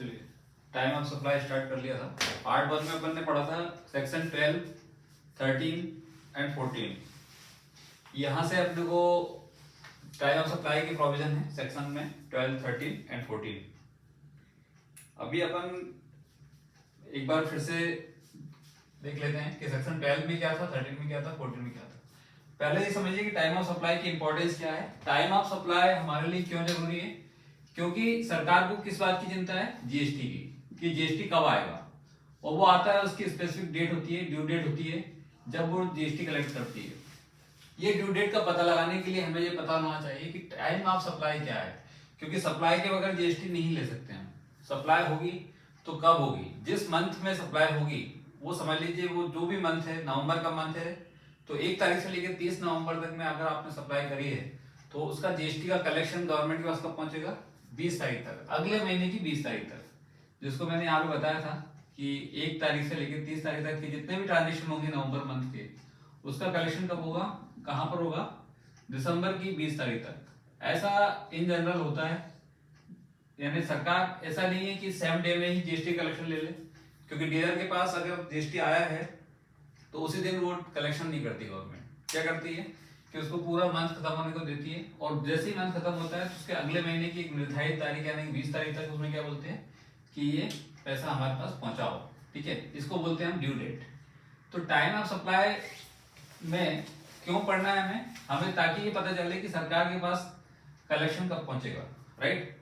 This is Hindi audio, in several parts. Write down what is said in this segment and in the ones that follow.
चलिए टाइम ऑफ सप्लाई स्टार्ट कर लिया था। पार्ट 1 में अपन ने पढ़ा था सेक्शन 12, 13 एंड 14। यहाँ से अपने को टाइम ऑफ सप्लाई की प्रोविजन है सेक्शन में 12, 13 एंड 14। अभी अपन एक बार फिर से देख लेते हैं कि सेक्शन 12 में क्या था, 13 में क्या था, 14 में क्या था। पहले ये समझिए कि टाइम ऑफ सप्लाई की इंपॉर्टेंस क्या है। टाइम ऑफ सप्लाई हमारे लिए क्यों जरूरी है? क्योंकि सरकार को किस बात की चिंता है? जीएसटी की, कि जीएसटी कब आएगा। और वो आता है, उसकी स्पेसिफिक डेट होती है, ड्यू डेट होती है, जब वो जीएसटी कलेक्ट करती है। ये ड्यू डेट का पता लगाने के लिए हमें ये पता होना चाहिए कि टाइम ऑफ सप्लाई क्या है, क्योंकि सप्लाई के बगैर जीएसटी नहीं ले सकते हम। सप्लाई होगी तो कब होगी? जिस मंथ में सप्लाई होगी, वो समझ लीजिए वो जो भी मंथ है, नवंबर का मंथ है तो 1 तारीख से लेकर 30 नवंबर तक में अगर आपने सप्लाई करी है तो उसका जीएसटी का कलेक्शन गवर्नमेंट के पास कब पहुंचेगा? 20 तारीख तक, अगले महीने की 20 तारीख तक। जिसको मैंने यहाँ पे बताया था कि 1 तारीख से लेकर 30 तारीख तक के जितने भी ट्रांजेक्शन होंगे नवंबर मंथ के, उसका कलेक्शन कब होगा, कहाँ पर होगा? दिसंबर की 20 तारीख तक। ऐसा इन जनरल होता है, यानी सरकार ऐसा नहीं है कि सेम डे में ही जीएसटी कलेक्शन ले ले, क्योंकि डीलर के पास अगर जीएसटी आया है तो उसी दिन वो कलेक्शन नहीं करती गवर्नमेंट। क्या करती है कि उसको पूरा मंथ खत्म होने को देती है, और जैसे ही मंथ खत्म होता है तो उसके अगले महीने की एक निर्धारित तारीख यानी 20 तारीख तक उसमें क्या बोलते हैं कि ये पैसा हमारे पास पहुंचाओ। ठीक है, इसको बोलते हैं हम ड्यू डेट। तो टाइम ऑफ सप्लाई में क्यों पढ़ना है हमें? हमें ताकि ये पता चले कि सरकार के पास कलेक्शन कब पहुंचेगा। राइट,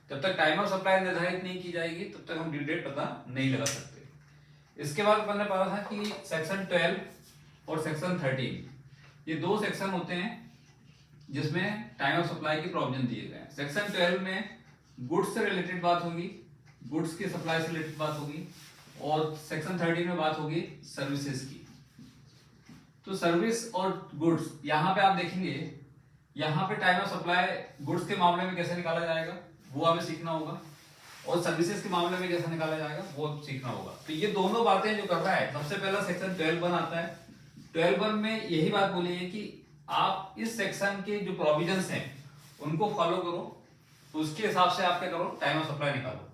जब तक टाइम ऑफ सप्लाई निर्धारित नहीं की जाएगी तब तक हम ड्यू डेट पता नहीं लगा सकते। इसके बाद अपन ने पढ़ा था कि सेक्शन 12 और सेक्शन 13 ये दो सेक्शन होते हैं जिसमें टाइम ऑफ सप्लाई की प्रोविजन दिए गए हैं। सेक्शन 12 में गुड्स से रिलेटेड बात होगी, गुड्स की सप्लाई से रिलेटेड बात होगी, और सेक्शन 13 में बात होगी सर्विसेज की। तो सर्विस और गुड्स, यहाँ पे आप देखेंगे यहाँ पे टाइम ऑफ सप्लाई गुड्स के मामले में कैसे निकाला जाएगा वो हमें सीखना होगा, और सर्विसेज के मामले में कैसे निकाला जाएगा वो सीखना होगा। तो ये दोनों बातें जो कर रहा है, सबसे पहला सेक्शन 12(1) आता है। 12(1) में यही बात बोली है कि आप इस सेक्शन के जो प्रोविजंस हैं उनको फॉलो करो, उसके हिसाब से आप क्या करो, टाइम ऑफ सप्लाई निकालो।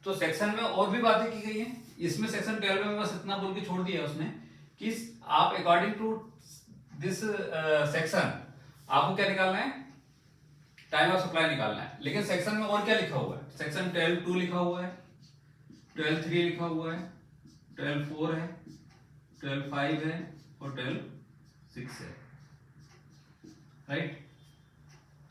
तो सेक्शन में और भी बातें की गई हैं, इसमें सेक्शन 12 में बस इतना बोल के छोड़ दिया उसने कि आप अकॉर्डिंग टू दिस सेक्शन आपको क्या निकालना है, टाइम ऑफ सप्लाई निकालना है। लेकिन सेक्शन में और क्या लिखा हुआ है? सेक्शन 12(2) लिखा हुआ है, 12(3) लिखा हुआ है, 12(4) है, 12(5) है और 12(6) है। राइट,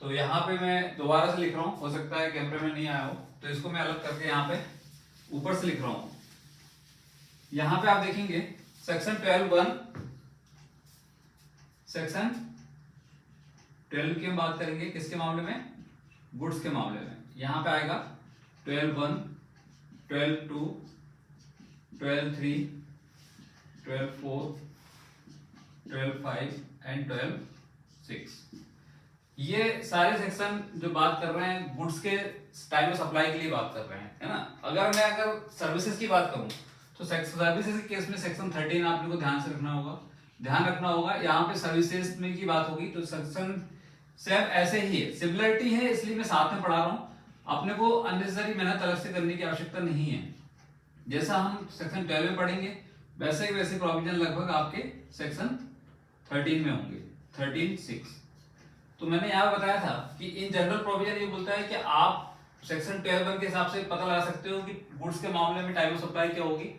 तो यहाँ पे मैं दोबारा से लिख रहा हूँ, हो सकता है कैमरे में नहीं आया हो तो इसको मैं अलग करके यहाँ पे ऊपर से लिख रहा हूँ। यहाँ पे आप देखेंगे सेक्शन 12(1), सेक्शन 12 की हम बात करेंगे किसके मामले में? गुड्स के मामले में। यहाँ पे आएगा 12(1), 12(2), 12(3), 12(4), 12(5) एंड 12(6). ये सारे सेक्शन जो बात कर रहे हैं गुड्स के टाइम ऑफ सप्लाई के लिए बात कर रहे हैं, है ना। अगर सर्विसेज की बात करूं तो सर्विसेज के केस में सेक्शन 13 आप लोगों को ध्यान से रखना होगा। यहाँ पे सर्विसेज में की बात होगी तो सेक्शन सेम ऐसे ही है, सिमिलरिटी है, इसलिए मैं साथ में पढ़ा रहा हूँ। अपने को अननेसेसरी मेहनत अलग से करने की आवश्यकता नहीं है। जैसा हम सेक्शन 12 में पढ़ेंगे वैसे प्रोविजन लगभग आपके सेक्शन 13 में होंगे, 13(6). तो मैंने यहाँ बताया था कि इन जनरल प्रोविजन ये बोलता है कि आप सेक्शन 12(1) के हिसाब से पता लगा सकते हो कि गुड्स के मामले में टाइम ऑफ सप्लाई क्या होगी।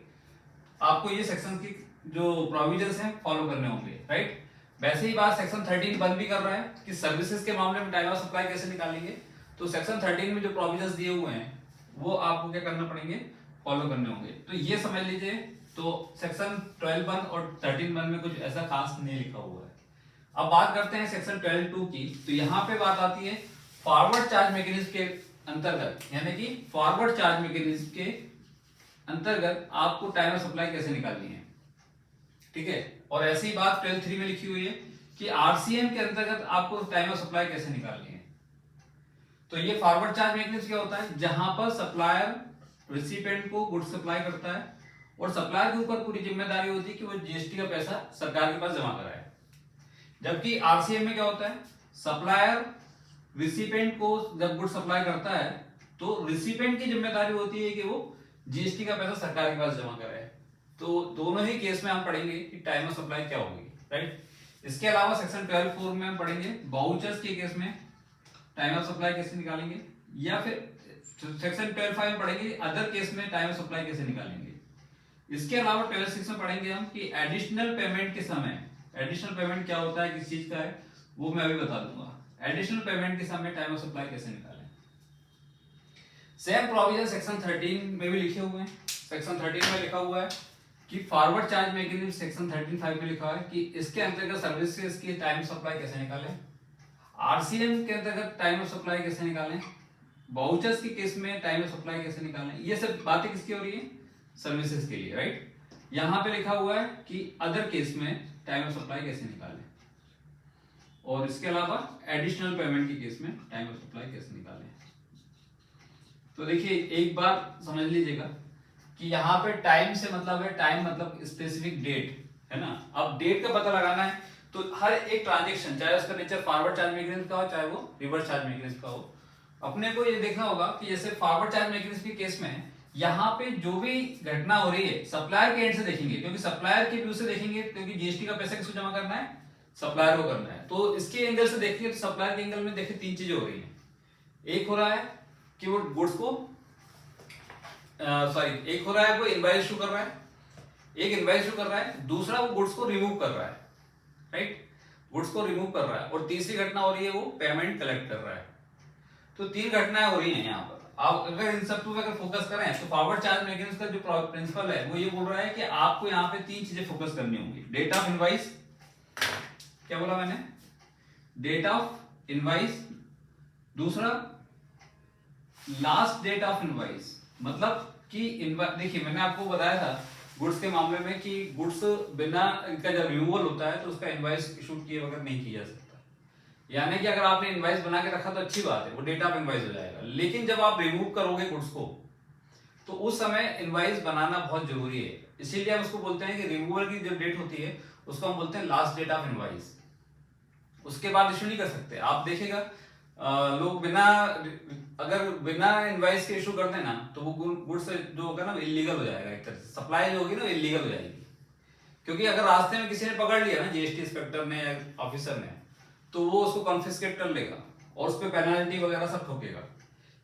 आपको ये सेक्शन की जो प्रोविजंस हैं फॉलो करने होंगे। राइट, वैसे ही बात सेक्शन 13(1) भी कर रहा है कि सर्विसेज के मामले में टाइम ऑफ सप्लाई कैसे निकालेंगे। तो सेक्शन 13 में जो प्रोविजंस दिए हुए हैं वो आपको क्या करना पड़ेंगे, फॉलो करने होंगे। तो ये समझ लीजिए, तो सेक्शन 12(1) और 13(1) में कुछ ऐसा खास नहीं लिखा हुआ है। अब बात करते हैं सेक्शन 12(2) की। तो यहाँ पे बात आती है फॉरवर्ड चार्ज मैकेनिज्म के अंतर्गत, यानी कि फॉरवर्ड चार्ज मैकेनिज्म के अंतर्गत आपको टाइम ऑफ सप्लाई कैसे निकालनी है। ठीक है, और ऐसी ही बात 12(3) में लिखी हुई है कि आरसीएम के अंतर्गत आपको टाइम ऑफ सप्लाई कैसे निकालनी है। तो ये फॉरवर्ड चार्ज मैकेनिज्म क्या होता है? जहां पर सप्लायर रिसिपिएंट को गुड्स सप्लाई करता है और सप्लायर के ऊपर पूरी जिम्मेदारी होती है कि वो जीएसटी का पैसा सरकार के पास जमा कराए। जबकि आरसीएम में क्या होता है? सप्लायर रिसिपिएंट को जब गुड्स सप्लाई करता है तो रिसिपेंट की जिम्मेदारी होती है कि वो जीएसटी का पैसा सरकार के पास जमा कराए। तो दोनों ही केस में हम पढ़ेंगे कि टाइम ऑफ सप्लाई क्या होगी, राइट। इसके अलावा सेक्शन 12(4) में हम पढ़ेंगे वाउचर्स के केस में टाइम ऑफ सप्लाई कैसे निकालेंगे, या फिर सेक्शन 12(5) में पढ़ेंगे अदर केस में टाइम ऑफ सप्लाई कैसे निकालेंगे। इसके अलावा 12(6) में पढ़ेंगे हम कि एडिशनल पेमेंट के समय, एडिशनल पेमेंट क्या होता है, किस चीज का है, वो मैं अभी बता दूंगा। एडिशनल पेमेंट के समय टाइम ऑफ सप्लाई कैसे निकालें। सेम प्रोविजन सेक्शन 13 में भी लिखे हुए हैं। सेक्शन 13 में लिखा हुआ है कि फॉरवर्ड चार्ज मैकेनिज्म सेक्शन 13(5) में लिखा है कि इसके अंतर्गत सर्विसेज की टाइम सप्लाई कैसे निकालें, आरसीएम के अंतर्गत टाइम ऑफ सप्लाई कैसे निकालें, वाउचर्स के केस में टाइम ऑफ सप्लाई कैसे निकालें। ये सब बातें किसकी हो रही है, सर्विसेज के लिए, राइट। यहां पे लिखा हुआ है कि अदर केस में टाइम ऑफ सप्लाई कैसे निकालें, और इसके अलावा एडिशनल पेमेंट के केस में टाइम ऑफ सप्लाई कैसे निकालें। तो देखिए एक बार समझ लीजिएगा कि यहाँ पे टाइम से मतलब है, टाइम मतलब स्पेसिफिक डेट है ना। अब डेट का पता लगाना है तो हर एक ट्रांजेक्शन, चाहे उसका नेचर फॉरवर्ड चार्ज मैकेनिज्म का हो चाहे वो रिवर्स चार्ज मैकेनिज्म का हो, अपने को ये देखना होगा कि जैसे फॉरवर्ड चार्ज मैकेनिज्म के केस में यहाँ पे जो भी घटना हो रही है सप्लायर के एंड से देखेंगे, क्योंकि सप्लायर के व्यू से देखेंगे, क्योंकि जीएसटी का पैसा किसको जमा करना है, सप्लायर को करना है। तो इसके एंगल से देखेंगे तो सप्लायर के एंगल में देखिए तीन चीजें हो रही है। एक हो रहा है कि वो गुड्स को एक हो रहा है वो इनवॉइस इशू कर रहा है, एक इनवॉइस इशू कर रहा है, दूसरा वो गुड्स को रिमूव कर रहा है, राइट, गुड्स को रिमूव कर रहा है, और तीसरी घटना हो रही है वो पेमेंट कलेक्ट कर रहा है। तो तीन घटनाएं हो रही हैं यहाँ पर। आप अगर इन सब पे अगर फोकस करें तो फॉरवर्ड चार्ज मैकेनिज्म का जो प्रिंसिपल है वो ये बोल रहा है कि आपको यहाँ पे तीन चीजें फोकस करनी होंगी। डेट ऑफ इनवॉइस, क्या बोला मैंने, डेट ऑफ इनवॉइस, दूसरा लास्ट डेट ऑफ इनवॉइस, मतलब कि देखिए मैंने आपको बताया था गुड्स के मामले में कि गुड्स बिना इनका जब रिमूवल होता है तो उसका इनवॉइस इशू किए बगैर नहीं किया जा सकता। यानी कि अगर आपने इनवॉइस बना के रखा तो अच्छी बात है, वो डेट ऑफ इनवॉइस हो जाएगा, लेकिन जब आप रिमूव करोगे गुड्स को तो उस समय इनवॉइस बनाना बहुत जरूरी है। इसीलिए हम उसको बोलते हैं कि रिमूवल की जो डेट होती है उसको हम बोलते हैं लास्ट डेट ऑफ इनवॉइस। उसके बाद इशू नहीं कर सकते। आप देखिएगा लोग अगर बिना इनवॉइस के इशू कर देना तो वो गुड्स जो होगा ना इलीगल हो जाएगा, एक तरह से सप्लाई जो होगी ना इलीगल हो जाएगी। क्योंकि अगर रास्ते में किसी ने पकड़ लिया ना, जीएसटी इंस्पेक्टर ने या ऑफिसर ने, तो वो उसको कॉन्फिस्केट कर लेगा और उस पर पेनल्टी वगैरह सब ठोकेगा।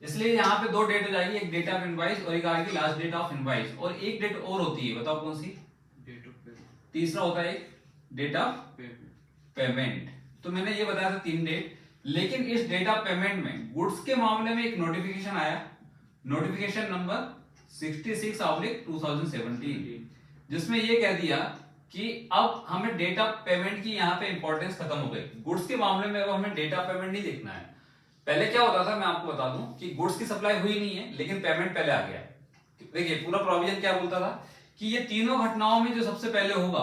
इसलिए यहाँ पे दो डेट हो जाएगी, एक डेट ऑफ इनवॉइस और एक आएगी लास्ट डेट ऑफ इनवॉइस, और एक डेट और होती है, बताओ कौन सी, डेट ऑफ पेमेंट, तीसरा होता है डेट ऑफ पेमेंट। तो मैंने ये बताया था तीन डेट, लेकिन इस डेट ऑफ पेमेंट में गुड्स के मामले में एक नोटिफिकेशन आया, नोटिफिकेशन नंबर 66/2017, जिसमें ये कह दिया कि अब हमें डेट ऑफ पेमेंट की यहाँ पे इंपॉर्टेंस खत्म हो गई। गुड्स के मामले में अब हमें डेट ऑफ पेमेंट नहीं देखना है। पहले क्या होता था, मैं आपको बता दूं कि गुड्स की सप्लाई हुई नहीं है लेकिन पेमेंट पहले आ गया। देखिए पूरा प्रोविजन क्या बोलता था कि ये तीनों घटनाओं में जो सबसे पहले होगा,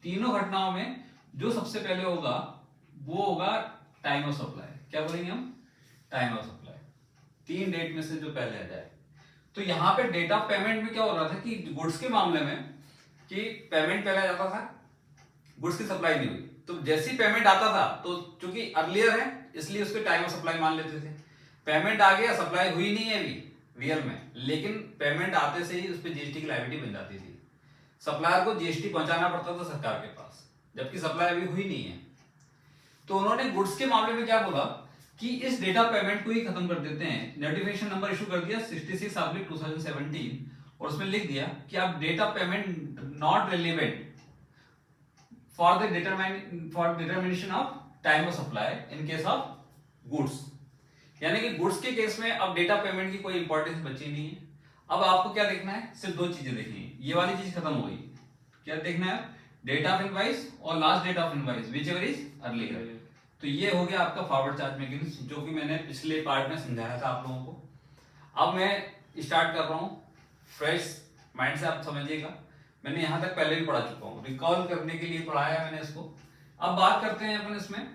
तीनों घटनाओं में जो सबसे पहले होगा वो होगा टाइम ऑफ सप्लाई। क्या बोलेंगे हम, टाइम ऑफ सप्लाई, तीन डेट में से जो पहले आ जाए। तो यहाँ पे डेट ऑफ पेमेंट में क्या हो रहा था कि गुड्स के मामले में कि पेमेंट पहले आ जाता था, गुड्स की सप्लाई नहीं हुई, तो जैसी पेमेंट आता था तो चूंकि अर्लियर है इसलिए उसको टाइम ऑफ सप्लाई मान लेते थे। पेमेंट आ गया, सप्लाई हुई नहीं है अभी रियल में, लेकिन पेमेंट आते से ही उस पर जीएसटी की लायबिलिटी बन जाती थी। सप्लायर को जीएसटी पहुंचाना पड़ता था सरकार के पास, जबकि सप्लाई अभी हुई नहीं है। तो उन्होंने गुड्स के मामले में क्या बोला कि इस डेटा पेमेंट को ही खत्म कर देते हैं। नोटिफिकेशन नंबर इशू कर दिया 66/2017 और उसमें लिख दिया कि आप data payment not relevant for the determination of time of supply in case of goods. यानी कि गुड्स के केस में अब डेटा पेमेंट की कोई इंपॉर्टेंस बची नहीं है। अब आपको क्या देखना है, सिर्फ दो चीजें देखनी है, ये वाली चीज खत्म हो गई। क्या देखना है, डेट ऑफ इनवॉइस और last date of invoice whichever is earlier. तो ये हो गया आपका फॉरवर्ड चार्ज मैकेनिज्म, जो कि मैंने पिछले पार्ट में समझाया था आप लोगों को। अब मैं स्टार्ट कर रहा हूं फ्रेश माइंड से, आप समझिएगा। मैंने यहां तक पहले भी पढ़ा चुका हूं, रिकॉल करने के लिए पढ़ाया मैंने इसको। अब बात करते हैं अपन इसमें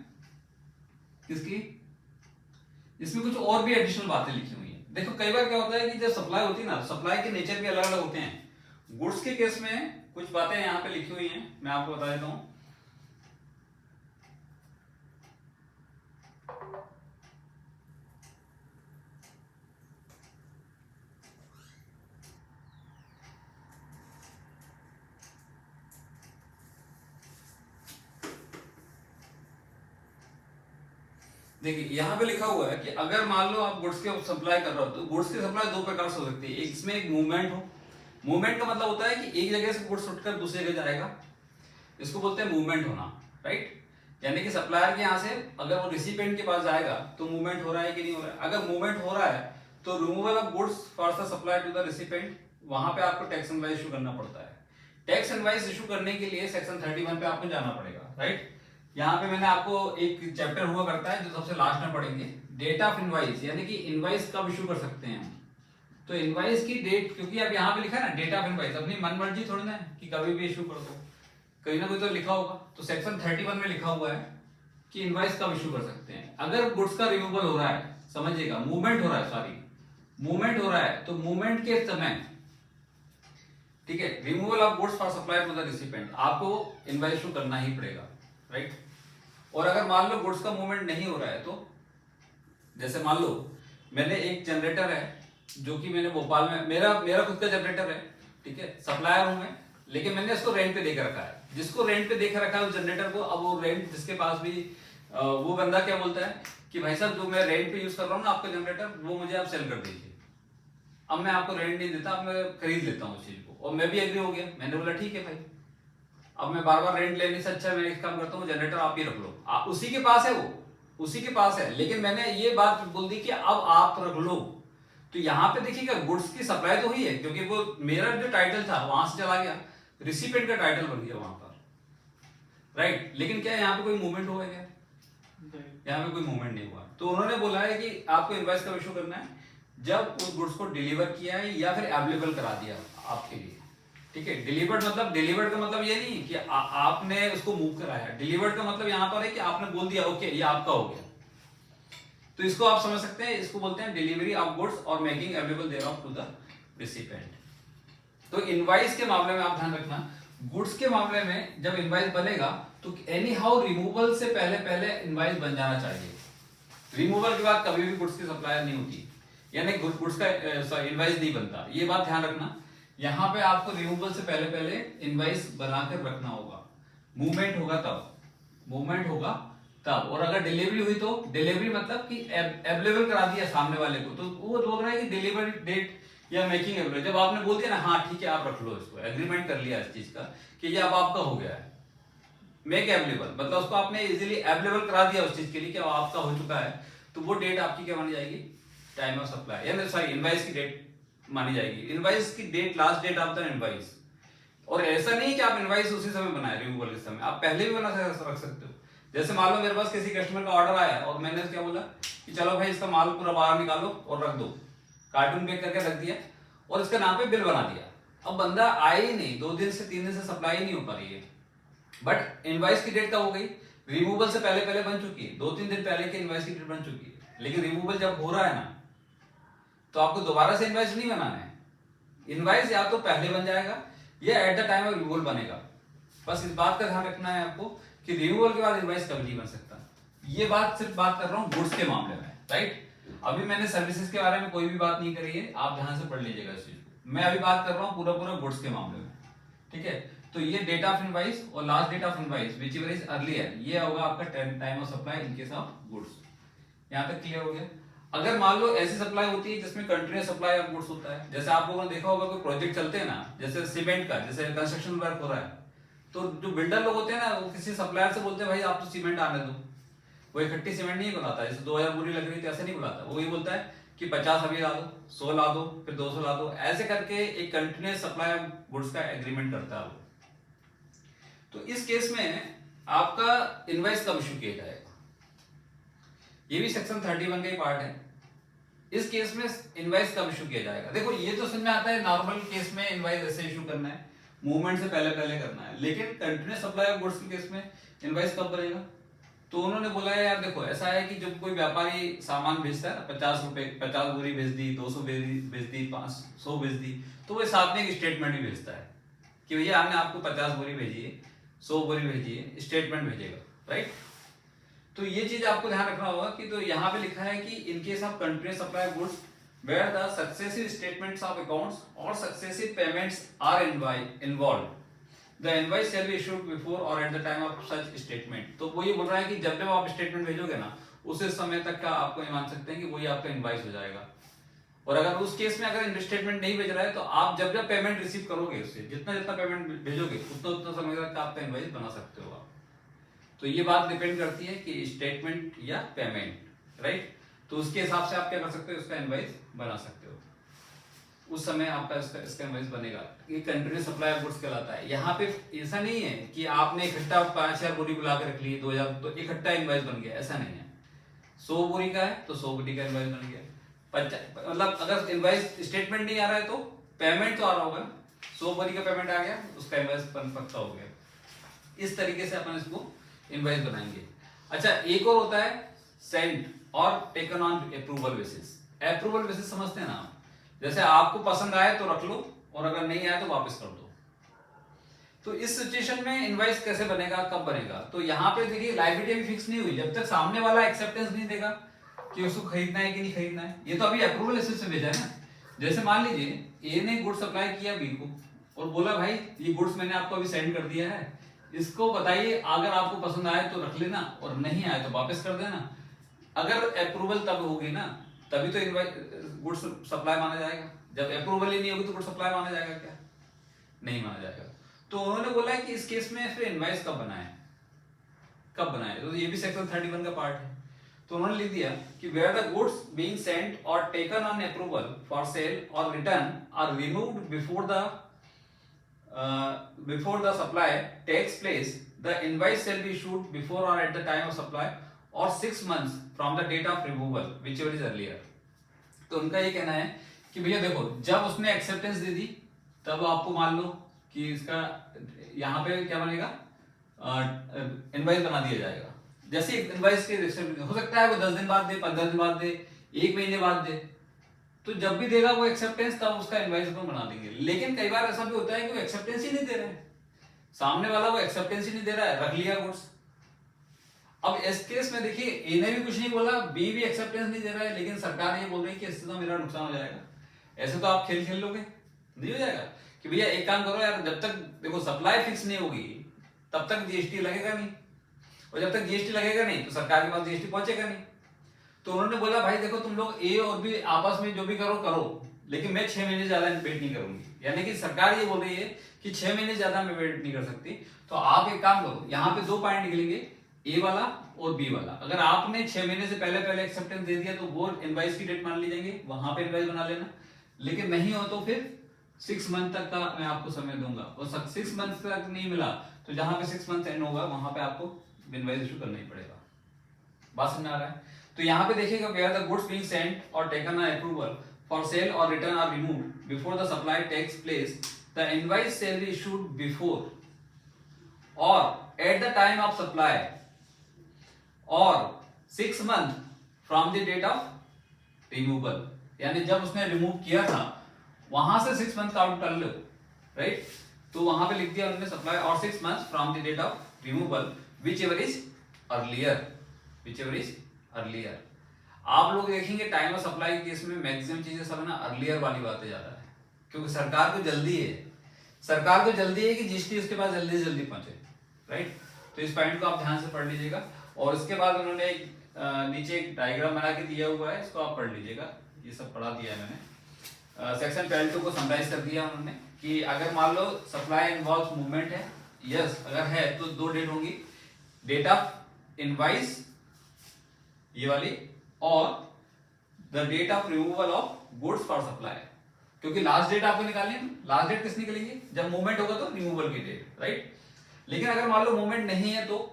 किसकी, इसमें कुछ और भी एडिशनल बातें लिखी हुई हैं। देखो कई बार क्या होता है कि जब सप्लाई होती है ना, सप्लाई के नेचर भी अलग अलग होते हैं। गुड्स के केस में कुछ बातें यहाँ पे लिखी हुई हैं, मैं आपको बता देता हूं। देखिए यहाँ पे लिखा हुआ है कि अगर मान लो आप गुड्स के सप्लाई कर रहे हो तो गुड्स की सप्लाई दो प्रकार से हो सकती है। इसमें एक मूवमेंट हो, मूवमेंट का मतलब होता है कि एक जगह से गुड्स उठकर दूसरी जगह जाएगा, इसको बोलते हैं मूवमेंट होना, राइट। यानी कि सप्लायर के यहाँ से अगर वो रिसिपिएंट के पास जाएगा तो मूवमेंट हो रहा है कि नहीं हो रहा है। अगर मूवमेंट हो रहा है तो removal of goods for the supply to the recipient, वहां पे आपको टैक्स इनवॉइस इशू करना पड़ता है। टैक्स इनवॉइस इशू करने के लिए सेक्शन 31 पे आपको जाना पड़ेगा, राइट। यहाँ पे मैंने आपको एक चैप्टर हुआ करता है जो सबसे लास्ट में पढ़ेंगे, डेट ऑफ इनवॉइस, यानी कि इनवॉइस कब इशू कर सकते हैं हम। तो इनवॉइस की डेट, क्योंकि अब यहाँ पे लिखा है ना डेट ऑफ इनवॉइस, अपनी मनमर्जी थोड़ी ना है कि कभी भी इशू कर दो, कहीं ना कोई तो लिखा होगा। तो सेक्शन 31 में लिखा हुआ है कि इनवॉइस कब इशू कर सकते हैं। अगर गुड्स का रिमूवल हो रहा है, समझिएगा मूवमेंट हो रहा है, सॉरी मूवमेंट हो रहा है, तो मूवमेंट के समय, ठीक है, removal of goods for supply to the recipient, आपको इनवॉइस इशू करना ही पड़ेगा, राइट। और अगर मान लो गुड्स का मूवमेंट नहीं हो रहा है, तो जैसे मान लो मैंने एक जनरेटर है जो कि मैंने भोपाल में, मेरा खुद का जनरेटर है, ठीक है, सप्लायर हूं मैं, लेकिन मैंने इसको रेंट पे देकर रखा है। जिसको रेंट पे देकर रखा है उस जनरेटर को, अब वो रेंट जिसके पास भी वो बंदा क्या बोलता है कि भाई साहब जो मैं रेंट पे यूज कर रहा हूँ ना आपका जनरेटर, वो मुझे आप सेल कर दीजिए। अब मैं आपको रेंट नहीं देता, अब मैं खरीद लेता हूँ उस चीज को, और मैं भी एग्री हो गया, मैंने बोला ठीक है भाई, अब मैं बार बार रेंट लेने से अच्छा मैं एक काम करता हूँ, जनरेटर आप ही रख लो, उसी के पास है, वो उसी के पास है, लेकिन मैंने ये बात बोल दी कि अब आप रख लो। तो यहाँ पे देखिएगा गुड्स की सप्लाई तो हुई है, क्योंकि वो मेरा जो टाइटल था वहां से चला गया, रिसिपिएंट का टाइटल बन गया वहां पर, राइट। लेकिन क्या यहाँ पे कोई मूवमेंट हुआ है क्या? यहाँ पे कोई मूवमेंट नहीं हुआ। तो उन्होंने बोला है कि आपको इनवॉइस कब इशू करना है, जब उस गुड्स को डिलीवर किया है या फिर अवेलेबल करा दिया आपके लिए, ठीक है। डिलीवर्ड का मतलब ये नहीं कि आपने उसको मूव कराया, डिलीवर्ड का मतलब यहाँ पर है कि आपने बोल दिया ओके ये आपका हो गया। तो इसको आप समझ सकते हैं, इसको बोलते हैं delivery of goods or making available thereof to the recipient. तो इनवॉइस के मामले में आप ध्यान रखना, गुड्स के मामले में जब इनवॉइस बनेगा तो एनी हाउ रिमूवल से पहले इनवॉइस बन जाना चाहिए। रिमूवल के बाद कभी भी गुड्स की सप्लाई नहीं होती, यानी गुड्स का इनवॉइस नहीं बनता, ये बात ध्यान रखना। यहाँ पे आपको रिमूवल से पहले इनवॉइस बनाकर रखना होगा। मूवमेंट होगा तब, और अगर डिलीवरी हुई तो डिलीवरी मतलब कि अवेलेबल करा दिया सामने वाले को, तो वो बोल रहा है कि डिलीवरी डेट या मेकिंग अवेलेबल, जब आपने बोल दिया ना हाँ ठीक है आप रख लो इसको, एग्रीमेंट कर लिया इस चीज का कि ये अब आपका हो गया है, मेक अवेलेबल मतलब उसको आपने इजीली अवेलेबल करा दिया उस चीज के लिए कि आपका हो चुका है, तो वो डेट आपकी क्या मानी जाएगी, टाइम ऑफ सप्लाई, यानी सॉरी इनवॉइस की डेट मानी जाएगी। इनवॉइस की date, last date of the invoice. और ऐसा नहीं कि आप इनवॉइस उसी समय बनाए, रिमूवल के समय आप पहले भी बना रख सकते हो। जैसे मान लो मेरे पास किसी कस्टमर का ऑर्डर आया और मैंने क्या बोला कि चलो भाई इसका माल पूरा बाहर निकालो और रख दो, कार्टून पैक करके रख दिया और इसके नाम पे बिल बना दिया। अब बंदा आया ही नहीं, 2 दिन से 3 दिन से सप्लाई नहीं हो पा रही है, बट इनवॉइस की डेट कब हो गई, रिमूवल से पहले बन चुकी है, 2-3 दिन पहले की इनवॉइस की डेट बन चुकी है। लेकिन रिमूवल जब हो रहा है ना, तो आपको दोबारा से इनवॉइस नहीं बनाना है। इनवॉइस या तो पहले बन जाएगा या eight the time of removal बनेगा। बस इस बात का ध्यान रखना है आपको कि रिमूवल के बाद इनवॉइस कभी नहीं बन सकता। ये बात सिर्फ बात कर रहा हूँ गुड्स के मामले में, राइट। अभी मैंने सर्विसेज के बारे में कोई भी बात नहीं करी है, आप ध्यान से पढ़ लीजिएगा इस चीज को। मैं अभी बात कर रहा हूँ पूरा गुड्स के मामले में, ठीक है। तो ये डेट ऑफ इनवॉइस और last date of invoice which is earlier, ये होगा आपका time of supply in case of goods. यहाँ तक क्लियर हो गया। अगर मान लो ऐसी सप्लाई होती है जिसमें कंटिन्यूअस सप्लाई ऑफ गुड्स होता है, जैसे आप लोगों ने देखा होगा कोई प्रोजेक्ट चलते हैं ना, जैसे सीमेंट का, जैसे कंस्ट्रक्शन वर्क हो रहा है, तो जो बिल्डर लोग होते हैं ना वो किसी सप्लायर से बोलते हैं भाई आप तो सीमेंट आने दो, वो इकट्ठी सीमेंट नहीं बुलाता, जैसे 2000 बोरी लग रही थी ऐसे नहीं बुलाता, वो ये बोलता है कि 50 अभी ला दो, 100 ला दो, फिर 200 ला दो, ऐसे करके एक कंटिन्यूअस सप्लाई ऑफ गुड्स का एग्रीमेंट करता है वो। तो इस केस में आपका इनवॉइस कब इशू किया जाएगा, ये भी सेक्शन 31 का ही पार्ट है। इस केस में इनवॉइस कब इशू किया जाएगा, देखो ये तो समझ में आता है नॉर्मल केस में इनवॉइस ऐसे इशू करना है, मूवमेंट से पहले करना है, लेकिन कंटिन्यूअस सप्लाई ऑफ गुड्स के केस में इनवॉइस कब बनेगा। तो उन्होंने बोला है यार देखो ऐसा है कि जब कोई व्यापारी सामान भेजता है 50 रुपए, 50 बोरी भेज दी, 200 भेज दी, 500 भेज दी, तो वो साथ में एक स्टेटमेंट भी भेजता है कि भैया हमने आपको 50 बोरी भेजी है, 100 बोरी भेजी है, स्टेटमेंट भेजेगा, राइट। तो ये चीज आपको ध्यान रखना होगा कि तो यहाँ पे लिखा है कि इन case of continuous supply of goods where the successive statements of accounts or successive payments are involved, the invoice shall be issued before or at the time of such statement। तो वो ये बोल रहा है कि जब जब आप स्टेटमेंट भेजोगे ना उस समय तक का आपको ये मान सकते हैं कि वही आपका इनवॉइस हो जाएगा। और अगर उस केस में अगर इन्वेस्टमेंट नहीं भेज रहा है तो आप जब जब पेमेंट रिसीव करोगे उससे जितना जितना पेमेंट भेजोगे उतना उतना समय तक आपका इनवॉइस बना सकते हो आप। तो ये बात डिपेंड करती है कि स्टेटमेंट या पेमेंट, राइट। तो उसके हिसाब से आप क्या कर सकते हो, इसका इनवॉइस बना सकते हो, उस समय आपका इसका इनवॉइस बनेगा। ये कंटिन्यूअस सप्लाई ऑफ गुड्स कहलाता है। यहाँ पे ऐसा नहीं है कि आपने इकट्ठा 5000 बोरी बुला के रख ली 2000 तो इकट्ठा इनवॉइस बन गया, ऐसा नहीं है। 100 बोरी का है तो 100 बोरी का इनवॉइस बन गया। मतलब अगर इनवॉइस स्टेटमेंट नहीं आ रहा है तो पेमेंट तो आ रहा होगा ना, 100 बोरी का पेमेंट आ गया, उसका इनवॉइस पक्का हो गया। इस तरीके से अपन इसको इनवॉइस बनाएंगे। अच्छा, एक और होता है Saint or taken on approval basis. Approval basis समझते हैं ना आप, जैसे आपको पसंद आए तो रख लो और अगर नहीं आए तो वापस कर दो। तो इस सिचुएशन में इनवॉइस कैसे बनेगा, कब बनेगा, तो यहाँ पे देखिए लायबिलिटी अभी फिक्स नहीं हुई जब तक सामने वाला एक्सेप्टेंस नहीं देगा कि उसको खरीदना है कि नहीं खरीदना है। ये तो अभी अप्रूवल बेसिस से भेजा है ना। जैसे मान लीजिए ए ने गुड्स सप्लाई किया बी को और बोला भाई ये गुड्स मैंने आपको अभी सेंड कर दिया है, इसको बताइए अगर आपको पसंद आए तो रख लेना और नहीं आए तो वापस कर देना। अगर अप्रूवल तब होगी ना तभी तो गुड्स सप्लाई माना जाएगा। जब अप्रूवल ही नहीं होगी तो गुड्स सप्लाई माना जाएगा क्या, नहीं माना जाएगा। तो उन्होंने बोला है कि इस केस में फिर इनवॉइस कब बनाए, कब बनाए, तो ये भी सेक्शन 31 का पार्ट है। तो उन्होंने लिख दिया कि where the goods being sent or taken on approval for sale or return are removed before the supply takes place, the invoice shall be issued before or at the time of supply or 6 months from the date of removal, whichever is earlier। तो उनका ये कहना है कि भैया देखो जब उसने एक्सेप्टेंस दे दी तब आपको मान लो कि इसका यहाँ पे क्या बनेगा, इनवॉइस बना दिया जाएगा। जैसे इनवॉइस के हो सकता है वो 10 दिन बाद दे, 15 दिन बाद दे, 1 महीने बाद दे, तो जब भी देगा वो एक्सेप्टेंस तब उसका इनवॉइस अपन बना देंगे। लेकिन कई बार ऐसा भी होता है कि वो एक्सेप्टेंस ही नहीं दे रहे हैं, सामने वाला वो एक्सेप्टेंस ही नहीं दे रहा है, रख लिया गुड्स। अब इस केस में देखिए ए ने भी कुछ नहीं बोला, बी भी एक्सेप्टेंस नहीं दे रहा है, लेकिन सरकार ये बोल रही है कि इससे तो मेरा नुकसान हो जाएगा। ऐसे तो आप खेल लोगे, नहीं हो जाएगा कि भैया एक काम करो यार, जब तक देखो सप्लाई फिक्स नहीं होगी तब तक जीएसटी लगेगा नहीं, और जब तक जीएसटी लगेगा नहीं तो सरकार के पास जीएसटी पहुंचेगा नहीं। तो उन्होंने बोला भाई देखो तुम लोग ए और बी आपस में जो भी करो करो, लेकिन मैं 6 महीने ज्यादा वेट नहीं करूंगी। यानी कि सरकार ये बोल रही है कि 6 महीने ज्यादा मैं वेट नहीं कर सकती। तो आप एक काम करो, यहाँ पे 2 पॉइंट निकलेंगे, ए वाला और बी वाला। अगर आपने 6 महीने से पहले एक्सेप्टेंस दे दिया तो वो इनवॉइस की डेट मान ली जाएंगे, वहां पे इनवॉइस बना लेना। लेकिन नहीं हो तो फिर 6 मंथ तक का मैं आपको समय दूंगा, और 6 मंथ तक नहीं मिला तो जहां पे 6 मंथ एंड होगा वहां पे आपको इनवॉइस इशू करना ही पड़ेगा। बात समझ आ रहा है। तो यहाँ पे देखिएगा where the goods being sent or taken on approval for sale or return are removed before the supply takes place, the invoice shall be issued before or at the time of supply और 6 month from the date of removal. यानी जब उसने रिमूव किया था वहां से 6 मंथ काउंट कर लो, राइट। तो वहां पे लिख दिया उन्होंने सप्लाई और 6 month from the date of removal whichever is earlier, whichever is earlier. आप लोग देखेंगे टाइम ऑफ सप्लाई के केस में मैक्सिमम चीजें सब ना अर्लियर वाली बातें ज्यादा है, क्योंकि सरकार को जल्दी है, सरकार को जल्दी है कि जीएसटी उसके पास जल्दी से जल्दी पहुंचे, राइट। तो इस पॉइंट को आप ध्यान से पढ़ लीजिएगा। और इसके बाद उन्होंने नीचे एक डायग्राम बना के दिया हुआ है, इसको आप पढ़ लीजिएगा, ये सब पढ़ा दिया है मैंने। सेक्शन 12 को समराइज कर दिया उन्होंने कि अगर मान लो सप्लाई इन्वॉल्व्स मूवमेंट है, यस अगर है तो 2 डेट होंगी, डेट ऑफ इनवॉइस ये वाली और the date of removal of goods for supply. क्योंकि लास्ट डेट आपको निकालनी है, लास्ट डेट किस निकलेगी, जब मूवमेंट होगा तो रिमूवल की डेट, राइट। लेकिन अगर मान लो मूवमेंट नहीं है तो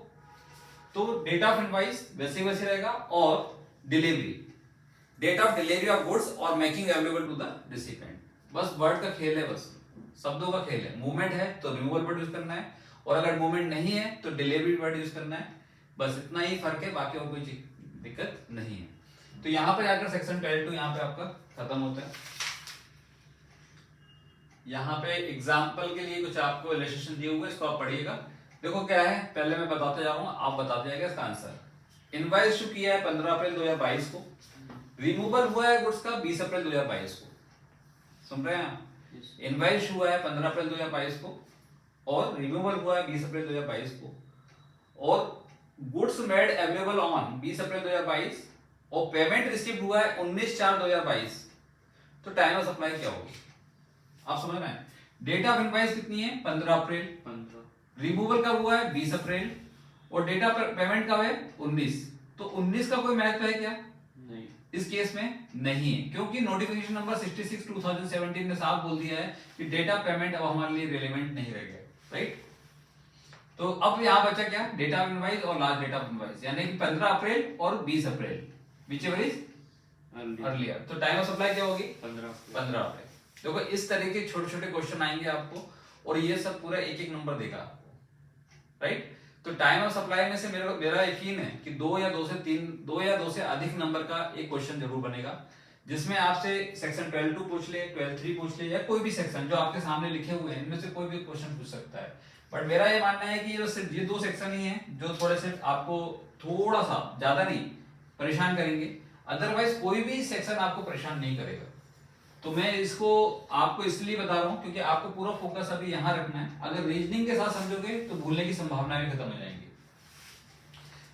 डेट ऑफ इनवॉइस वैसे वैसे रहेगा और delivery, date of delivery of goods or making available to the recipient. बस वर्ड का खेल है, बस शब्दों का खेल है। मूवमेंट है तो रिमूवल वर्ड यूज करना है, और अगर मूवमेंट नहीं है तो डिलीवरी वर्ड यूज करना है। बस इतना ही फर्क है, बाकी और कोई दिक्कत नहीं है। तो यहां पर जाकर सेक्शन 12 यहाँ पे आपका खत्म होता है। यहाँ पे एग्जाम्पल के लिए कुछ आपको इलस्ट्रेशन दिए हुए, इसको आप पढ़िएगा। देखो क्या है, पहले मैं बताते जा रहा हूँ, आप बताते जाएगा इसका आंसर। इनवॉइस इशू किया है 15 अप्रैल 2022 को, रिमूवल हुआ है गुड्स का 20 अप्रैल 2022 को, सुन रहे हैं आप। इनवॉइस हुआ है 15 अप्रैल 2022 को और रिमूवल हुआ है 20 अप्रैल 2022 को, और गुड्स मेड अवेलेबल ऑन 20 अप्रैल 2022 और पेमेंट रिसीव हुआ है 19/4/2022, तो टाइम ऑफ सप्लाई क्या होगी आप समझ रहे हैं। डेट ऑफ इनवॉइस कितनी है 15 अप्रैल, 15 रिमूवल कब हुआ है 20 अप्रैल और डेट ऑफ पेमेंट कब है 19, तो 19 का कोई महत्व है क्या नहीं, इस केस में नहीं है, क्योंकि नोटिफिकेशन नंबर 66 2017 ने साफ बोल दिया है कि डेट ऑफ पेमेंट अब हमारे लिए रिलेवेंट नहीं रह गया, राइट। तो अब यहाँ बचा क्या डेट ऑफ इनवॉइस और लास्ट डेट ऑफ इनवॉइस, यानी कि 15 अप्रैल और 20 अप्रैल, व्हिचएवर इज अर्लियर, तो टाइम ऑफ सप्लाई क्या होगी 15 अप्रैल। देखो इस तरह के छोटे छोटे क्वेश्चन आएंगे आपको और ये सब पूरा एक एक नंबर देगा आपको, राइट। तो टाइम ऑफ सप्लाई में से मेरा यकीन है कि 2 या 2 से अधिक नंबर का एक क्वेश्चन जरूर बनेगा, जिसमें आपसे सेक्शन 12(2) पूछ ले, 12(3) पूछ ले, या कोई भी सेक्शन जो आपके सामने लिखे हुए हैं इनमें से कोई भी क्वेश्चन पूछ सकता है। बट मेरा ये मानना है कि सिर्फ ये 2 सेक्शन ही हैं जो थोड़े से आपको थोड़ा सा ज्यादा नहीं परेशान करेंगे, अदरवाइज कोई भी सेक्शन आपको परेशान नहीं करेगा। तो मैं इसको आपको इसलिए बता रहा हूं क्योंकि आपको पूरा फोकस अभी यहां रखना है, अगर रीजनिंग के साथ समझोगे तो भूलने की संभावना भी खत्म हो जाएंगी।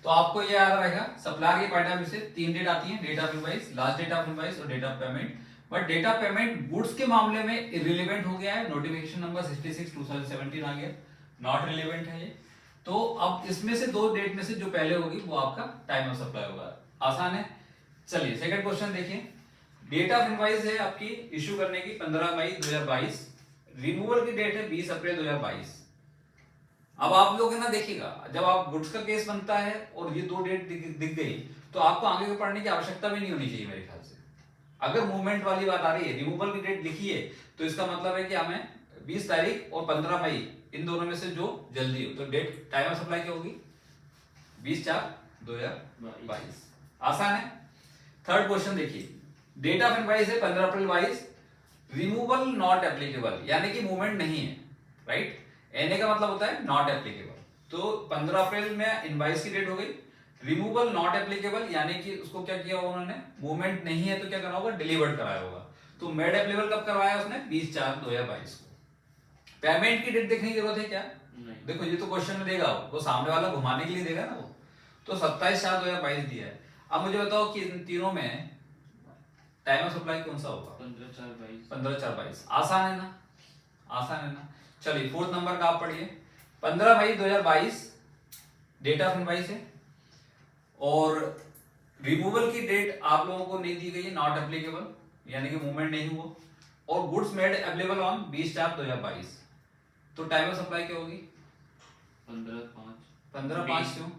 तो आपको ये याद रहेगा सप्लायर के पॉइंट ऑफ व्यू से 3 डेट आती है, date of invoice, last date of invoice और date of payment. But date of payment goods के मामले में इररिलेवेंट हो गया है, नोटिफिकेशन नंबर 66 2017 आ गया, नॉट रिलेवेंट है ये। तो अब इसमें से 2 डेट में से जो पहले होगी वो आपका टाइम ऑफ सप्लाई होगा, आसान है। चलिए सेकंड क्वेश्चन देखिए, डेट ऑफ इनवॉइस है आपकी इश्यू करने की 15 मई 2022, रिमूवल की डेट है 20 अप्रैल 2022। अब आप लोग है ना देखिएगा, जब आप गुड्स का केस बनता है और ये 2 डेट दिख गई तो आपको आगे को पढ़ने की आवश्यकता भी नहीं होनी चाहिए मेरे ख्याल से। अगर मूवमेंट वाली बात आ रही है, रिमूवल की डेट लिखी है, तो इसका मतलब है कि हमें 20 तारीख और 15 मई इन दोनों में से जो जल्दी हो, तो डेट टाइम ऑफ सप्लाई क्या होगी 20/4/2022, आसान है। थर्ड क्वेश्चन देखिए, डेट ऑफ इनवॉइस है 15 अप्रैल 22, रिमूवल नॉट एप्लीकेबल, यानी कि मूवमेंट नहीं है, राइट। एनए का मतलब होता है नॉट एप्लीकेबल, तो 15 अप्रैल में इनवॉइस की डेट हो गई, रिमूवल नॉट एप्लीकेबल यानी कि उसको क्या किया होगा उन्होंने, मूवमेंट नहीं है तो क्या करना होगा डिलीवर्ड कराया होगा, तो मेड एप्लीकेबल कब करवाया उसने 20/4/2022 को। पेमेंट की डेट देखने की जरूरत है क्या नहीं। देखो ये तो क्वेश्चन में देगा वो सामने वाला घुमाने के लिए देगा ना वो, तो 27/4/2022 दिया है। अब मुझे बताओ कि इन तीनों में टाइम ऑफ सप्लाई कौन सा होगा 15/4/22, आसान है ना, आसान है ना। चलिए फोर्थ नंबर का आप पढ़िए, 15 मई 2022 डेट ऑफ इनवॉइस है और रिमूवल की डेट आप लोगों को नहीं दी गई है, नॉट एप्लीकेबल यानी कि मूवमेंट नहीं हुआ, और गुड्स मेड अवेलेबल ऑन 20/4/2022, तो टाइम ऑफ सप्लाई क्या होगी 15/5 क्यों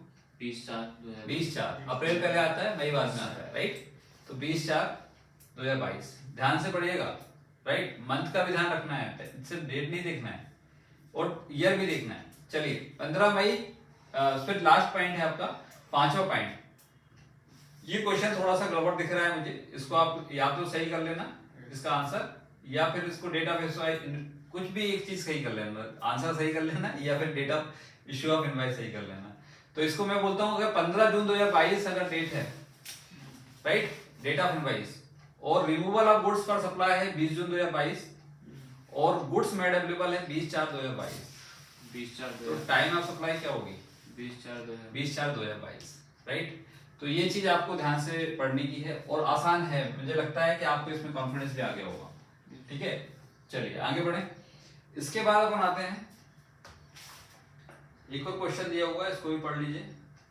20/4 अप्रैल पहले आता है मई बाद में आता है, राइट। तो 20/4/2022 ध्यान से पढ़िएगा, राइट। मंथ का भी ध्यान रखना है, सिर्फ डेट नहीं देखना है और ईयर भी देखना है। चलिए 15 मई, फिर लास्ट पॉइंट है आपका 5वां पॉइंट। ये क्वेश्चन थोड़ा सा गड़बड़ दिख रहा है मुझे, इसको आप या तो सही कर लेना इसका आंसर, या फिर इसको डेट ऑफ इशू कुछ भी एक चीज सही कर लेना, आंसर सही कर लेना, या फिर date of issue of invoice सही कर लेना। तो इसको मैं बोलता हूं अगर 15 जून 2022 अगर डेट है, राइट, डेट ऑफ इनवॉइस, और removal of goods for supply है 20 जून 2022 और गुड्स मेड अवेलेबल है 20/4/2022, तो टाइम ऑफ सप्लाई क्या होगी 20/4/2022, राइट। तो ये चीज आपको ध्यान से पढ़ने की है और आसान है, मुझे लगता है कि आपको इसमें कॉन्फिडेंस भी आ गया होगा, ठीक है। चलिए आगे बढ़े, इसके बाद अपन आते हैं, एक और क्वेश्चन दिया हुआ है, इसको भी पढ़ लीजिए।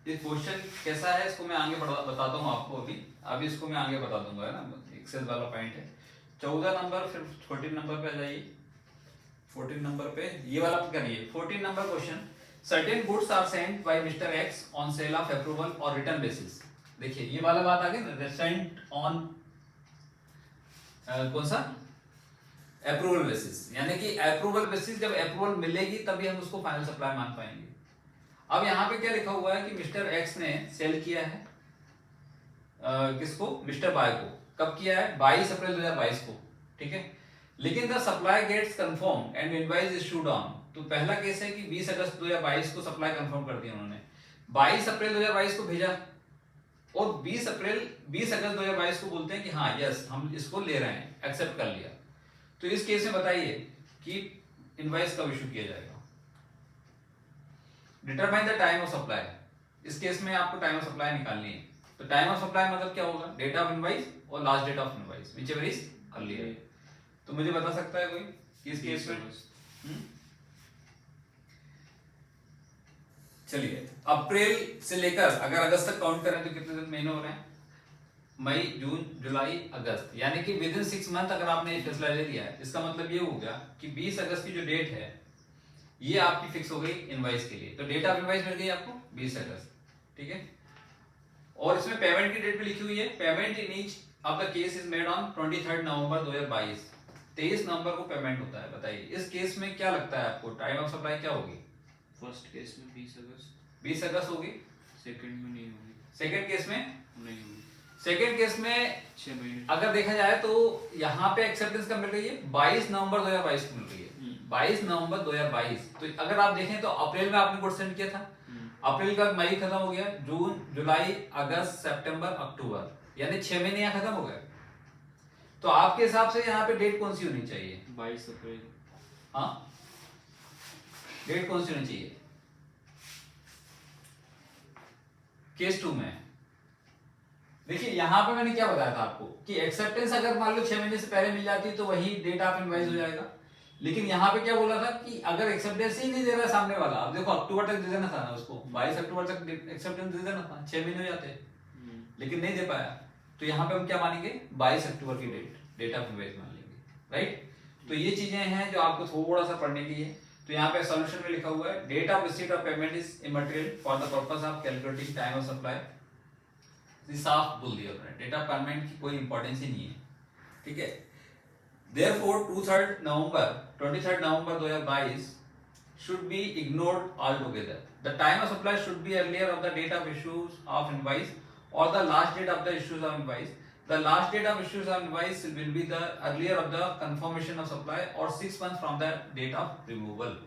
ये क्वेश्चन कैसा है इसको मैं आगे बताता हूँ आपको, अभी इसको मैं आगे बता दूंगा, है ना, एक्सेस वाला पॉइंट है। 14 नंबर, फिर 14 नंबर पे आ जाइए, 14 नंबर पे ये वाला करिए। 14 number question, certain goods are sent by mister X on sale of approval or return basis. देखिए ये वाला बात आ गई ना, सेंट ऑन कौन सा अप्रूवल बेसिस, यानी कि अप्रूवल बेसिस, जब अप्रूवल मिलेगी तभी हम उसको फाइनल सप्लाई मान पाएंगे। अब यहाँ पे क्या लिखा हुआ है कि मिस्टर एक्स ने सेल किया है किसको, मिस्टर बाय को, कब किया है 22 अप्रैल 2022 को, ठीक है। लेकिन the supply gets confirm and invoice issued on, तो पहला केस है कि 20 अगस्त 2022 को सप्लाई कंफर्म कर दी उन्होंने, 22 अप्रैल 2022 को भेजा और 20 अगस्त 2022 को बोलते हैं कि हाँ यस हम इसको ले रहे हैं, एक्सेप्ट कर लिया। तो इस केस में बताइए कि इनवॉइस कब इशू किया जाएगा। Determine the time of supply, इस केस में आपको टाइम ऑफ सप्लाई निकालनी है। तो टाइम ऑफ सप्लाई मतलब क्या होगा, डेट ऑफ इनवॉइस और last date of invoice, whichever is earlier. तो मुझे बता सकता है कोई कि इस केस में चलिए अप्रैल से लेकर अगर अगस्त तक काउंट करें तो कितने दिन महीने हो रहे हैं, मई जून जुलाई अगस्त, यानी कि विद इन 6 मंथ अगर आपने ये फैसला ले लिया है, इसका मतलब ये हो गया कि 20 अगस्त की जो डेट है ये आपकी फिक्स हो गई इनवॉइस के लिए। तो डेट ऑफ इनवॉइस मिल गई आपको 20 अगस्त, ठीक है। और इसमें पेमेंट की डेट भी लिखी हुई है, payment in each of the case is made on 23 नवंबर 2022, 23 नवंबर को पेमेंट होता है। बताइए इस केस में क्या लगता है आपको, टाइम ऑफ सप्लाई क्या होगी? फर्स्ट केस में 20 अगस्त होगी, सेकंड में नहीं होगी, सेकंड केस में नहीं होगी, सेकंड केस में 6 महीने। अगर देखा जाए तो यहाँ पे एक्सेप्टेंस कब मिल रही है, 22 नवंबर 2022 को मिल रही है, 22 नवंबर 2022। तो अगर आप देखें तो अप्रैल में आपने गुड सेंड किया था, अप्रैल का मई खत्म हो गया, जून जुलाई अगस्त सितंबर अक्टूबर, यानी 6 महीने यहाँ खत्म हो गए। तो आपके हिसाब से यहाँ पे डेट कौन सी होनी चाहिए? 22 अप्रैल। हाँ, डेट कौन सी होनी चाहिए केस 2 में? देखिए यहाँ पे मैंने क्या बताया था आपको कि एक्सेप्टेंस अगर मान लो 6 महीने से पहले मिल जाती तो वही डेट ऑफ इनवॉइस हो जाएगा। लेकिन यहाँ पे क्या बोला था कि अगर एक्सेप्टेंस ही नहीं दे रहा सामने वाला, अब देखो अक्टूबर तक दे देना था ना उसको, 22 अक्टूबर तक एक्सेप्टेंस दे देना था, 6 महीने हो जाते, लेकिन नहीं दे पाया। तो यहाँ पे हम क्या मानेंगे, 22 अक्टूबर की डेट ऑफ इनवॉइस मान लेंगे, राइट। तो ये चीजें हैं जो आपको थोड़ा सा पढ़ने की है। तो यहाँ पे सॉल्यूशन में लिखा हुआ है date of receipt of payment is immaterial for the purpose of calculating time of supply. साफ बोल दिया उन्होंने, डेट ऑफ पेमेंट की कोई इंपॉर्टेंस ही नहीं है, ठीक है। Therefore, 23 November 2022 should be ignored altogether. The time of supply should be earlier of the date of issues of invoice or the last date of the issues of invoice. The last date of issues of invoice will be the earlier of the confirmation of supply or 6 months from the date of removal.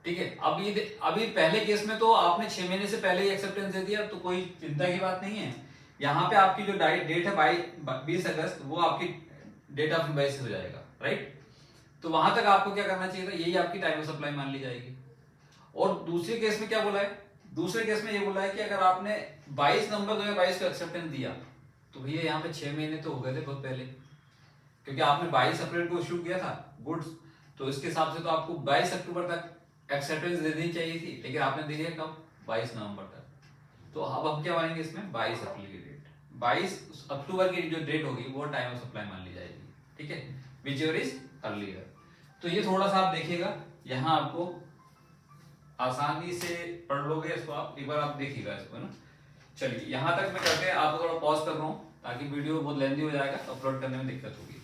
ठीक है। अभी पहले केस में तो आपने 6 महीने से पहले ही एक्सेप्टेंस दे दिया, तो कोई चिंता की बात नहीं है। यहाँ पे आपकी जो डेट है 20 अगस्त, वो आपकी डेट ऑफ इनवॉइस हो जाएगा, राइट। तो वहां तक आपको क्या करना चाहिए था, यही आपकी टाइम ऑफ सप्लाई मान ली जाएगी। और दूसरे केस में क्या बोला है, दूसरे केस में ये बोला है कि अगर आपने 22 नवंबर 2022 को एक्सेप्टेंस दिया तो भैया यहाँ पे 6 महीने तो हो गए थे बहुत पहले, क्योंकि आपने 22 अप्रैल को इशू किया था गुड्स, तो इसके हिसाब से तो आपको 22 अक्टूबर तक एक्सेप्टेंस दे देनी चाहिए थी, लेकिन आपने दे दिया कब, 22 नवंबर तक। तो अब हम क्या मानेंगे इसमें, 22 अप्रैल की डेट, 22 अक्टूबर की जो डेट होगी वो टाइम ऑफ सप्लाई मान ली जाएगी, ठीक है, व्हिचएवर इज अर्लियर। तो ये थोड़ा सा आप देखिएगा, यहाँ आपको आसानी से पढ़ लोगे इसको, आप एक बार आप देखिएगा इसको, है ना। चलिए यहाँ तक मैं करके आपको थोड़ा पॉज कर रहा हूँ ताकि वीडियो बहुत लेंथी हो जाएगा, अपलोड करने में दिक्कत होगी।